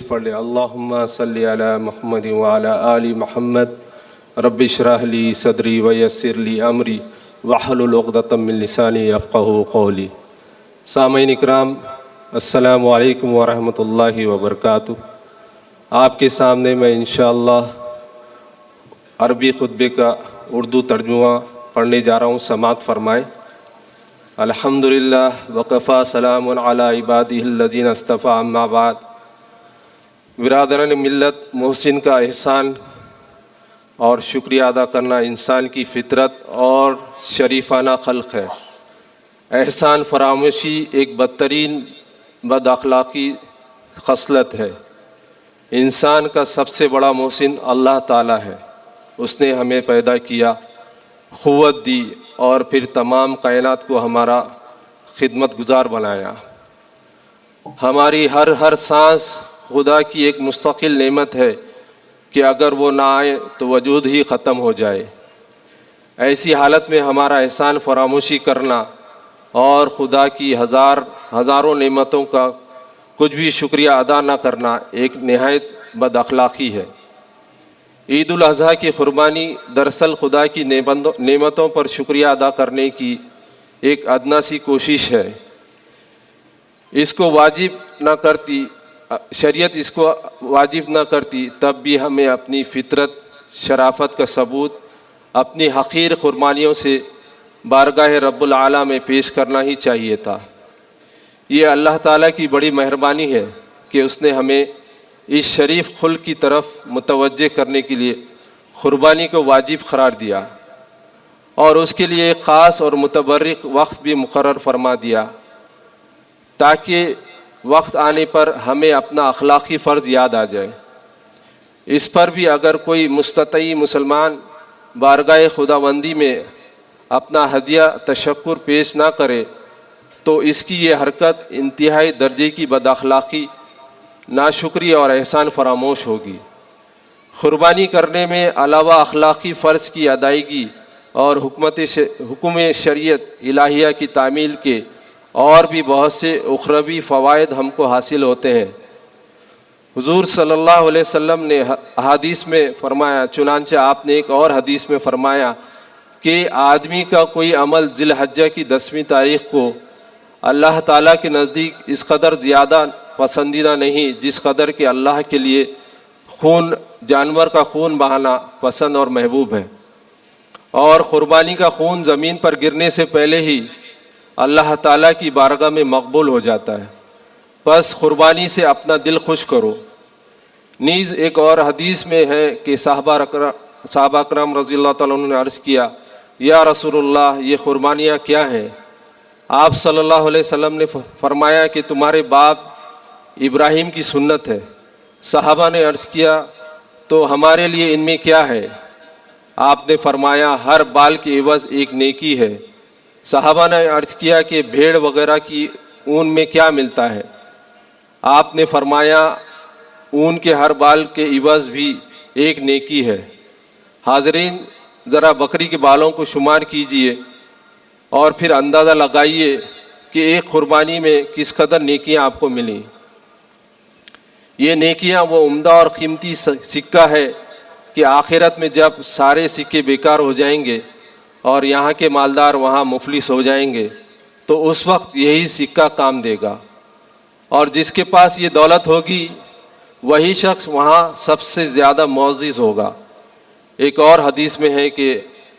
پڑھ لے اللہم صلی علی محمد وعلی آل محمد رب اشرح لی صدری ویسر لی امری واحلل عقدۃ من لسانی یفقہوا قولی۔ سامعین اکرام، السلام علیکم ورحمۃ اللہ وبرکاتہ۔ آپ کے سامنے میں انشاءاللہ عربی خطبے کا اردو ترجمہ پڑھنے جا رہا ہوں، سماعت فرمائے۔ الحمدللہ وکفی سلام علی عبادہ الذین اصطفی، اما بعد۔ برادران ملت، محسن کا احسان اور شکریہ ادا کرنا انسان کی فطرت اور شریفانہ خلق ہے۔ احسان فراموشی ایک بدترین بد اخلاقی خصلت ہے۔ انسان کا سب سے بڑا محسن اللہ تعالیٰ ہے۔ اس نے ہمیں پیدا کیا، قوت دی اور پھر تمام کائنات کو ہمارا خدمت گزار بنایا۔ ہماری ہر سانس خدا کی ایک مستقل نعمت ہے کہ اگر وہ نہ آئے تو وجود ہی ختم ہو جائے۔ ایسی حالت میں ہمارا احسان فراموشی کرنا اور خدا کی ہزاروں نعمتوں کا کچھ بھی شکریہ ادا نہ کرنا ایک نہایت بد اخلاقی ہے۔ عید الاضحیٰ کی قربانی دراصل خدا کی نعمتوں پر شکریہ ادا کرنے کی ایک ادنیٰ سی کوشش ہے۔ اس کو واجب نہ کرتی، شریعت اس کو واجب نہ کرتی، تب بھی ہمیں اپنی فطرت، شرافت کا ثبوت اپنی حقیر قربانیوں سے بارگاہ رب العالی میں پیش کرنا ہی چاہیے تھا۔ یہ اللہ تعالیٰ کی بڑی مہربانی ہے کہ اس نے ہمیں اس شریف خلق کی طرف متوجہ کرنے کے لیے قربانی کو واجب قرار دیا اور اس کے لیے ایک خاص اور متبرک وقت بھی مقرر فرما دیا، تاکہ وقت آنے پر ہمیں اپنا اخلاقی فرض یاد آ جائے۔ اس پر بھی اگر کوئی مستطیع مسلمان بارگاہ خداوندی میں اپنا ہدیہ تشکر پیش نہ کرے تو اس کی یہ حرکت انتہائی درجے کی بد اخلاقی، ناشکری اور احسان فراموش ہوگی۔ قربانی کرنے میں علاوہ اخلاقی فرض کی ادائیگی اور حکم شریعت الہیہ کی تعمیل کے اور بھی بہت سے اخروی فوائد ہم کو حاصل ہوتے ہیں۔ حضور صلی اللہ علیہ وسلم نے حدیث میں فرمایا، چنانچہ آپ نے ایک اور حدیث میں فرمایا کہ آدمی کا کوئی عمل ذی الحجہ کی 10ویں تاریخ کو اللہ تعالیٰ کے نزدیک اس قدر زیادہ پسندیدہ نہیں جس قدر کہ اللہ کے لیے جانور کا خون بہانا پسند اور محبوب ہے، اور قربانی کا خون زمین پر گرنے سے پہلے ہی اللہ تعالیٰ کی بارگاہ میں مقبول ہو جاتا ہے۔ بس قربانی سے اپنا دل خوش کرو۔ نیز ایک اور حدیث میں ہے کہ صحابہ اکرام رضی اللہ تعالیٰ عنہ نے عرض کیا، یا رسول اللہ، یہ قربانیاں کیا ہیں؟ آپ صلی اللہ علیہ وسلم نے فرمایا کہ تمہارے باپ ابراہیم کی سنت ہے۔ صحابہ نے عرض کیا، تو ہمارے لیے ان میں کیا ہے؟ آپ نے فرمایا، ہر بال کے عوض ایک نیکی ہے۔ صحابہ نے عرض کیا کہ بھیڑ وغیرہ کی اون میں کیا ملتا ہے؟ آپ نے فرمایا، اون کے ہر بال کے عوض بھی ایک نیکی ہے۔ حاضرین، ذرا بکری کے بالوں کو شمار کیجئے اور پھر اندازہ لگائیے کہ ایک قربانی میں کس قدر نیکیاں آپ کو ملیں۔ یہ نیکیاں وہ عمدہ اور قیمتی سکہ ہے کہ آخرت میں جب سارے سکے بیکار ہو جائیں گے اور یہاں کے مالدار وہاں مفلس ہو جائیں گے تو اس وقت یہی سکہ کام دے گا، اور جس کے پاس یہ دولت ہوگی وہی شخص وہاں سب سے زیادہ معزز ہوگا۔ ایک اور حدیث میں ہے کہ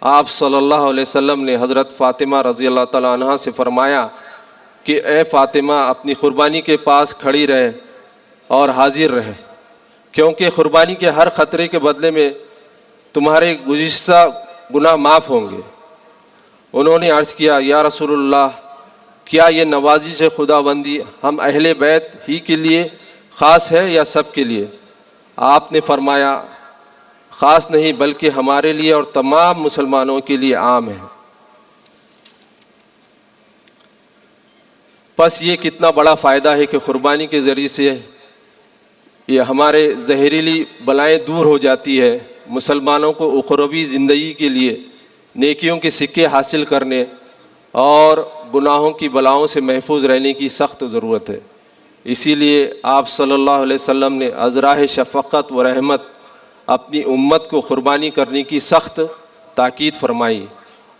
آپ صلی اللہ علیہ وسلم نے حضرت فاطمہ رضی اللہ تعالیٰ عنہا سے فرمایا کہ اے فاطمہ، اپنی قربانی کے پاس کھڑی رہے اور حاضر رہے، کیونکہ قربانی کے ہر خطرے کے بدلے میں تمہارے گزشتہ گناہ معاف ہوں گے۔ انہوں نے عرض کیا، یا رسول اللہ، کیا یہ نوازش خداوندی ہم اہل بیت ہی کے لیے خاص ہے یا سب کے لیے؟ آپ نے فرمایا، خاص نہیں بلکہ ہمارے لیے اور تمام مسلمانوں کے لیے عام ہے۔ پس یہ کتنا بڑا فائدہ ہے کہ قربانی کے ذریعے سے یہ ہمارے زہریلی بلائیں دور ہو جاتی ہے۔ مسلمانوں کو اخروی زندگی کے لیے نیکیوں کے سکے حاصل کرنے اور گناہوں کی بلاؤں سے محفوظ رہنے کی سخت ضرورت ہے۔ اسی لیے آپ صلی اللہ علیہ وسلم نے ازراہ شفقت و رحمت اپنی امت کو قربانی کرنے کی سخت تاکید فرمائی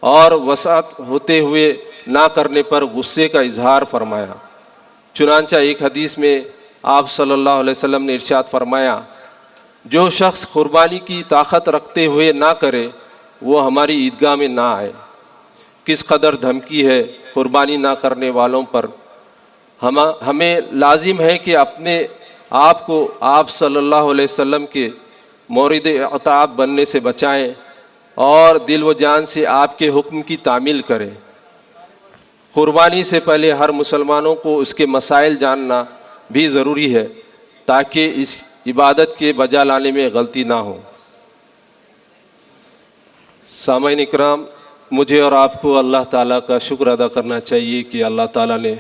اور وسعت ہوتے ہوئے نہ کرنے پر غصے کا اظہار فرمایا۔ چنانچہ ایک حدیث میں آپ صلی اللہ علیہ وسلم نے ارشاد فرمایا، جو شخص قربانی کی طاقت رکھتے ہوئے نہ کرے وہ ہماری عیدگاہ میں نہ آئے۔ کس قدر دھمکی ہے قربانی نہ کرنے والوں پر۔ ہمیں لازم ہے کہ اپنے آپ کو آپ صلی اللہ علیہ وسلم کے مورد اطاعت بننے سے بچائیں اور دل و جان سے آپ کے حکم کی تعمیل کریں۔ قربانی سے پہلے ہر مسلمانوں کو اس کے مسائل جاننا بھی ضروری ہے تاکہ اس عبادت کے بجا لانے میں غلطی نہ ہو۔ سامعین اکرام، مجھے اور آپ کو اللہ تعالیٰ کا شکر ادا کرنا چاہیے کہ اللہ تعالیٰ نے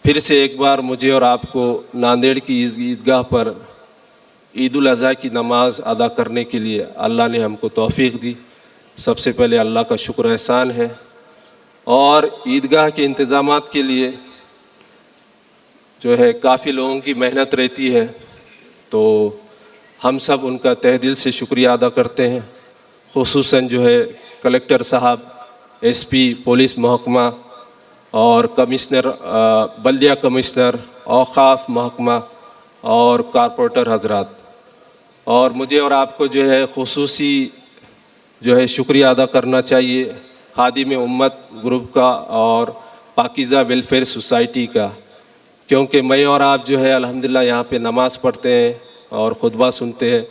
پھر سے ایک بار مجھے اور آپ کو ناندیڑ کی عیدگاہ پر عید الاضحیٰ کی نماز ادا کرنے کے لیے اللہ نے ہم کو توفیق دی۔ سب سے پہلے اللہ کا شکر احسان ہے، اور عیدگاہ کے انتظامات کے لیے جو ہے کافی لوگوں کی محنت رہتی ہے، تو ہم سب ان کا تہ دل سے شکریہ ادا کرتے ہیں، خصوصاً جو ہے کلکٹر صاحب، ایس پی پولیس محکمہ اور کمشنر بلدیہ کمشنر، اوقاف محکمہ اور کارپوریٹر حضرات، اور مجھے اور آپ کو جو ہے خصوصی جو ہے شکریہ ادا کرنا چاہیے خادم امت گروپ کا اور پاکیزہ ویلفیئر سوسائٹی کا، کیونکہ میں اور آپ جو ہے الحمدللہ یہاں پہ نماز پڑھتے ہیں اور خطبہ سنتے ہیں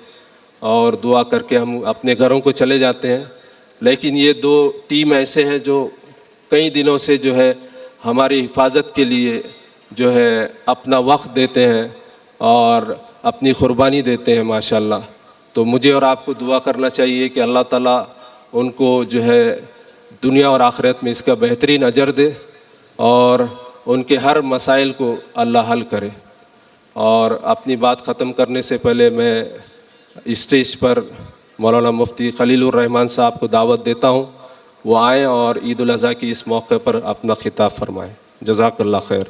اور دعا کر کے ہم اپنے گھروں کو چلے جاتے ہیں، لیکن یہ دو ٹیم ایسے ہیں جو کئی دنوں سے جو ہے ہماری حفاظت کے لیے جو ہے اپنا وقت دیتے ہیں اور اپنی قربانی دیتے ہیں ماشاءاللہ۔ تو مجھے اور آپ کو دعا کرنا چاہیے کہ اللہ تعالیٰ ان کو جو ہے دنیا اور آخرت میں اس کا بہترین اجر دے اور ان کے ہر مسائل کو اللہ حل کرے۔ اور اپنی بات ختم کرنے سے پہلے میں اسٹیج پر مولانا مفتی خلیل الرحمان صاحب کو دعوت دیتا ہوں، وہ آئیں اور عید الاضحیٰ کی اس موقع پر اپنا خطاب فرمائیں۔ جزاک اللہ خیر۔